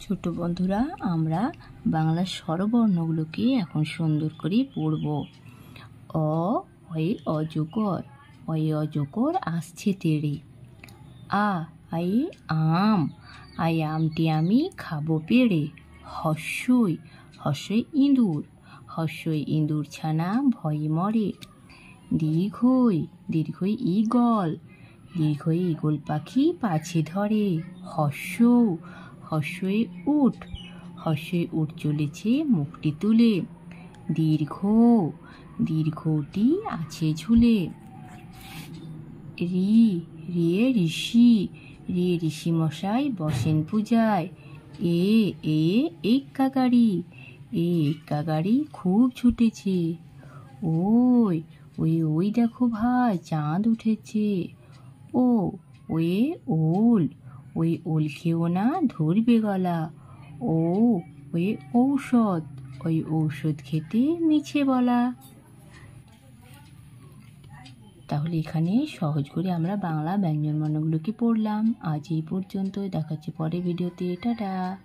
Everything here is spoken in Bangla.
ছোট বন্ধুরা, আমরা বাংলা স্বরবর্ণগুলোকে এখন সুন্দর করে পড়ব। অ হয়ে অজগর, অয়ে অজগর আসছে তেড়ে। আ আয়ে আম, আয়ে আমটি আমি খাবো পেড়ে। হস্যই, হস্যই ইঁদুর, হস্যই ইঁদুর ছানা ভয়ে মরে। দীর্ঘই, দীর্ঘই ঈগল, দীর্ঘই ঈগল পাখি পাছে ধরে। হস্যৌ, হস্যই উট, হস্যই উট চলেছে মুখটি তুলে। দীর্ঘ, দীর্ঘটি আছে ঝুলে। রি, রিয়ে ঋষি, রে ঋষি মশাই বসেন পূজায়। এ এক্কা গাড়ি, এক্কা গাড়ি খুব ছুটেছে। ওই, ওই দেখো ভাই চাঁদ উঠেছে। ও, ওয়ে ওল, ওই ওল খেও না ধরবে গলা। ও, ওয়ে ঔষধ, ওই ঔষধ খেতে মিছে বলা। তাহলে এখানে সহজ করে আমরা বাংলা ব্যঞ্জনবর্ণগুলোকে পড়লাম। আজ এই পর্যন্ত, দেখাচ্ছি পরের ভিডিওতে। টাটা।